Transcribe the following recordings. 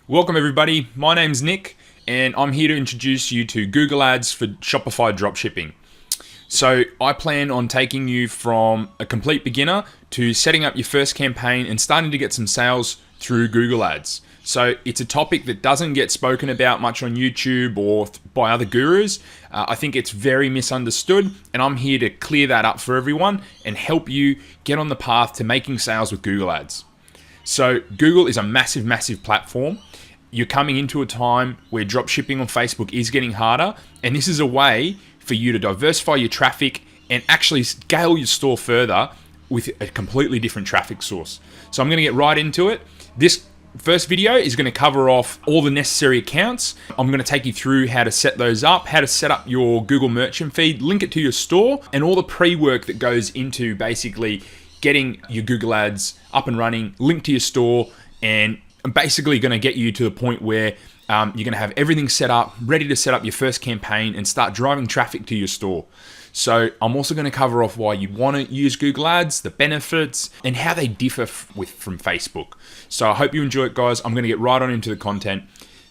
Welcome everybody, my name's Nick and I'm here to introduce you to Google Ads for Shopify dropshipping. So I plan on taking you from a complete beginner to setting up your first campaign and starting to get some sales through Google Ads. So it's a topic that doesn't get spoken about much on YouTube or by other gurus. I think it's very misunderstood and I'm here to clear that up for everyone and help you get on the path to making sales with Google Ads. So Google is a massive, massive platform. You're coming into a time where dropshipping on Facebook is getting harder, and this is a way for you to diversify your traffic and actually scale your store further with a completely different traffic source. So I'm going to get right into it. This first video is going to cover off all the necessary accounts. I'm going to take you through how to set those up, how to set up your Google merchant feed, link it to your store, and all the pre-work that goes into basically getting your Google Ads up and running, linked to your store, and I'm basically going to get you to the point where you're going to have everything set up, ready to set up your first campaign and start driving traffic to your store. So I'm also going to cover off why you want to use Google Ads, the benefits, and how they differ from Facebook. So I hope you enjoy it, guys. I'm going to get right on into the content.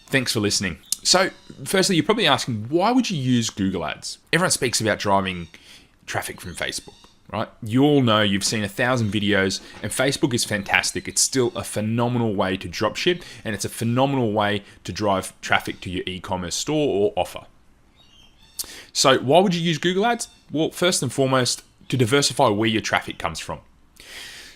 Thanks for listening. So firstly, you're probably asking, why would you use Google Ads? Everyone speaks about driving traffic from Facebook. Right? You all know, you've seen 1,000 videos, and Facebook is fantastic. It's still a phenomenal way to dropship, and it's a phenomenal way to drive traffic to your e-commerce store or offer. So why would you use Google Ads? Well, first and foremost, to diversify where your traffic comes from.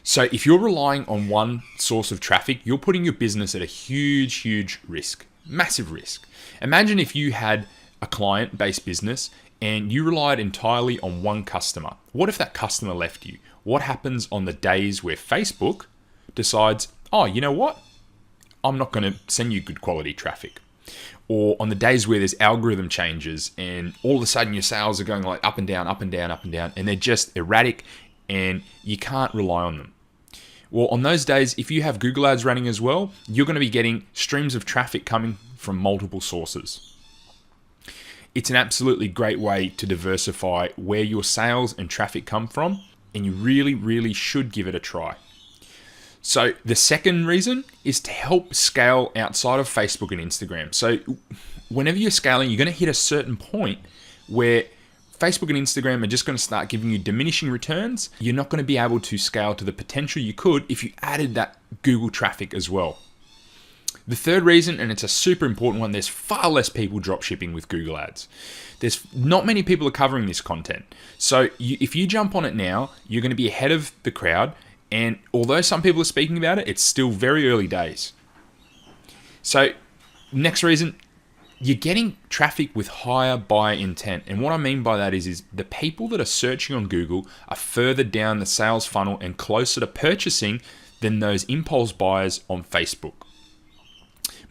So if you're relying on one source of traffic, you're putting your business at a huge, huge risk, massive risk. Imagine if you had a client-based business and you relied entirely on one customer. What if that customer left you? What happens on the days where Facebook decides, oh, you know what? I'm not going to send you good quality traffic. Or on the days where there's algorithm changes and all of a sudden your sales are going like up and down, up and down, up and down, and they're just erratic and you can't rely on them. Well, on those days, if you have Google Ads running as well, you're going to be getting streams of traffic coming from multiple sources. It's an absolutely great way to diversify where your sales and traffic come from, and you really, really should give it a try. So the second reason is to help scale outside of Facebook and Instagram. So whenever you're scaling, you're going to hit a certain point where Facebook and Instagram are just going to start giving you diminishing returns. You're not going to be able to scale to the potential you could if you added that Google traffic as well. The third reason, and it's a super important one, there's far less people dropshipping with Google Ads. There's not many people are covering this content. So if you jump on it now, you're going to be ahead of the crowd. And although some people are speaking about it, it's still very early days. So next reason, you're getting traffic with higher buyer intent. And what I mean by that is the people that are searching on Google are further down the sales funnel and closer to purchasing than those impulse buyers on Facebook.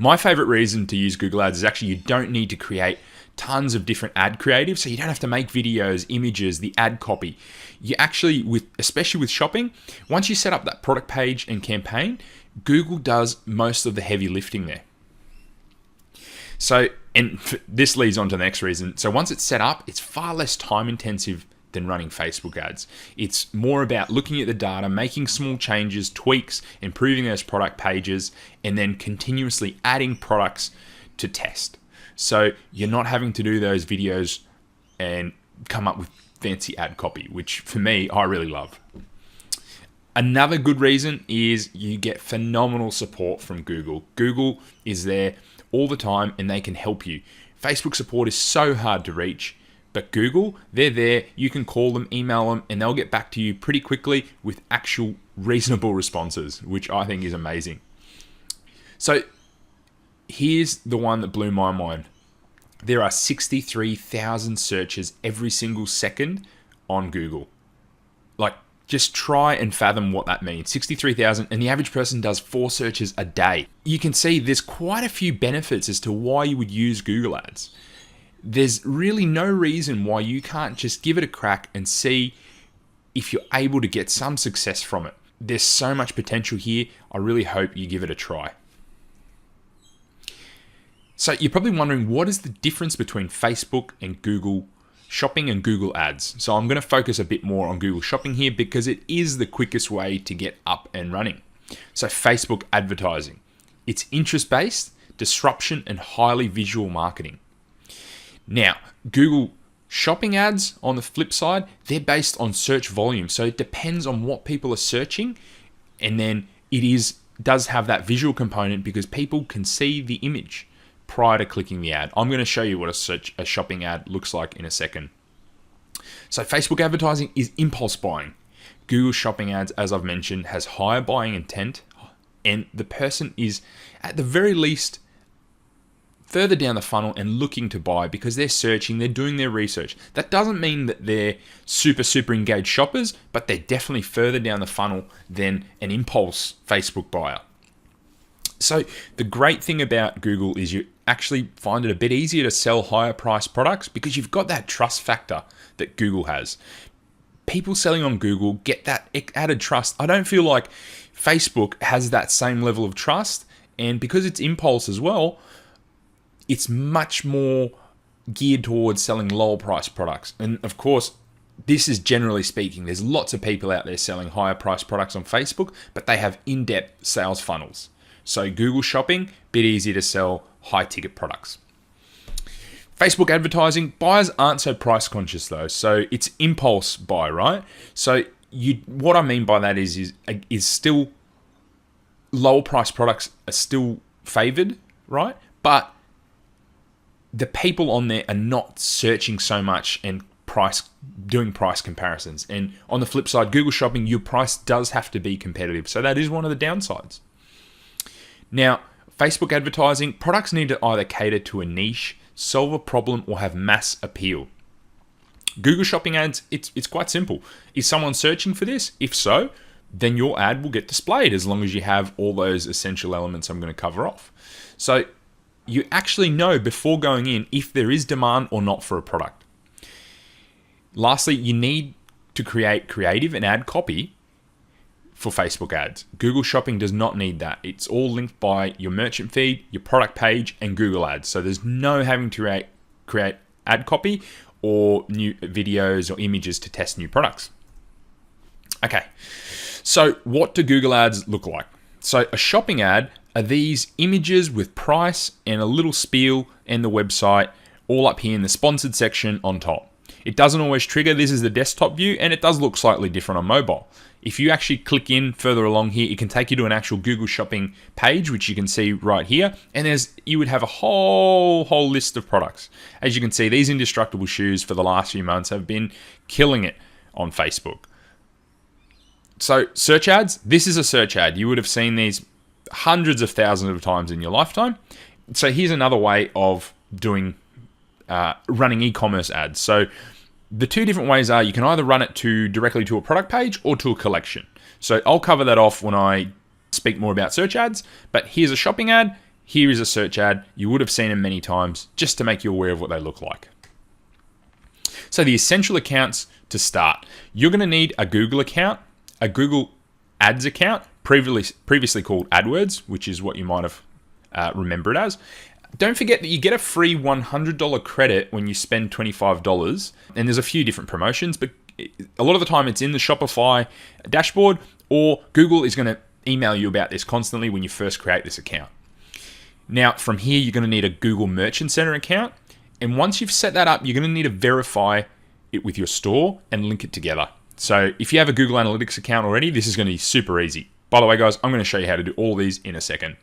My favorite reason to use Google Ads is actually you don't need to create tons of different ad creatives, so you don't have to make videos, images, the ad copy. You actually, especially with shopping, once you set up that product page and campaign, Google does most of the heavy lifting there. So, and this leads on to the next reason. So once it's set up, it's far less time intensive than running Facebook ads. It's more about looking at the data, making small changes, tweaks, improving those product pages, and then continuously adding products to test. So you're not having to do those videos and come up with fancy ad copy, which for me, I really love. Another good reason is you get phenomenal support from Google. Google is there all the time and they can help you. Facebook support is so hard to reach. But Google, they're there, you can call them, email them, and they'll get back to you pretty quickly with actual reasonable responses, which I think is amazing. So here's the one that blew my mind. There are 63,000 searches every single second on Google. Like, just try and fathom what that means. 63,000, and the average person does 4 searches a day. You can see there's quite a few benefits as to why you would use Google Ads. There's really no reason why you can't just give it a crack and see if you're able to get some success from it. There's so much potential here. I really hope you give it a try. So you're probably wondering, what is the difference between Facebook and Google Shopping and Google Ads? So I'm going to focus a bit more on Google Shopping here because it is the quickest way to get up and running. So Facebook advertising. It's interest-based disruption, and highly visual marketing. Now, Google Shopping ads, on the flip side, they're based on search volume. So it depends on what people are searching. And then does have that visual component because people can see the image prior to clicking the ad. I'm going to show you what a shopping ad looks like in a second. So Facebook advertising is impulse buying. Google Shopping ads, as I've mentioned, has higher buying intent, and the person is at the very least further down the funnel and looking to buy because they're searching, they're doing their research. That doesn't mean that they're super engaged shoppers, but they're definitely further down the funnel than an impulse Facebook buyer. So the great thing about Google is you actually find it a bit easier to sell higher priced products because you've got that trust factor that Google has. People selling on Google get that added trust. I don't feel like Facebook has that same level of trust, and because it's impulse as well, it's much more geared towards selling lower priced products. And of course, this is generally speaking, there's lots of people out there selling higher priced products on Facebook, but they have in-depth sales funnels. So Google Shopping, bit easier to sell high ticket products. Facebook advertising, buyers aren't so price conscious though. So it's impulse buy, right? So what I mean by that is still lower priced products are still favored, right? But the people on there are not searching so much and doing price comparisons. And on the flip side, Google Shopping, your price does have to be competitive. So that is one of the downsides. Now, Facebook advertising, products need to either cater to a niche, solve a problem, or have mass appeal. Google Shopping ads, it's quite simple. Is someone searching for this? If so, then your ad will get displayed as long as you have all those essential elements I'm going to cover off. So you actually know before going in if there is demand or not for a product. Lastly, you need to create creative and ad copy for Facebook ads. Google Shopping does not need that. It's all linked by your merchant feed, your product page, and Google Ads. So there's no having to create ad copy or new videos or images to test new products. Okay, so what do Google Ads look like? So a shopping ad are these images with price and a little spiel and the website all up here in the sponsored section on top. It doesn't always trigger. This is the desktop view, and it does look slightly different on mobile. If you actually click in further along here, it can take you to an actual Google Shopping page, which you can see right here. And you would have a whole list of products. As you can see, these indestructible shoes for the last few months have been killing it on Facebook. So search ads, this is a search ad. You would have seen these hundreds of thousands of times in your lifetime. So here's another way of doing running e-commerce ads. So the two different ways are you can either run it directly to a product page or to a collection. So I'll cover that off when I speak more about search ads, but here's a shopping ad, here is a search ad. You would have seen them many times just to make you aware of what they look like. So the essential accounts to start. You're going to need a Google account, a Google Ads account, previously called AdWords, which is what you might have remembered as. Don't forget that you get a free $100 credit when you spend $25, and there's a few different promotions, but a lot of the time it's in the Shopify dashboard, or Google is going to email you about this constantly when you first create this account. Now, from here, you're going to need a Google Merchant Center account, and once you've set that up, you're going to need to verify it with your store and link it together. So if you have a Google Analytics account already, this is going to be super easy. By the way, guys, I'm going to show you how to do all these in a second.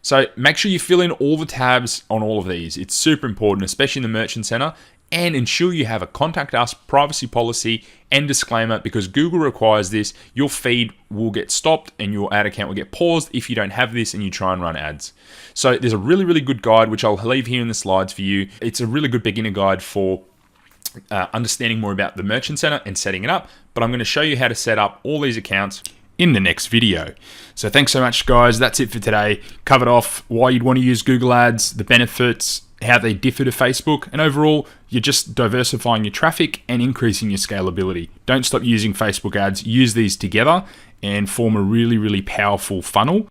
So make sure you fill in all the tabs on all of these. It's super important, especially in the Merchant Center, and ensure you have a contact us privacy policy and disclaimer because Google requires this. Your feed will get stopped and your ad account will get paused if you don't have this and you try and run ads. So there's a really good guide, which I'll leave here in the slides for you. It's a really good beginner guide for understanding more about the Merchant Center and setting it up, but I'm going to show you how to set up all these accounts in the next video. So thanks so much, guys. That's it for today. Covered off why you'd want to use Google Ads, the benefits, how they differ to Facebook, and overall, you're just diversifying your traffic and increasing your scalability. Don't stop using Facebook ads. Use these together and form a really powerful funnel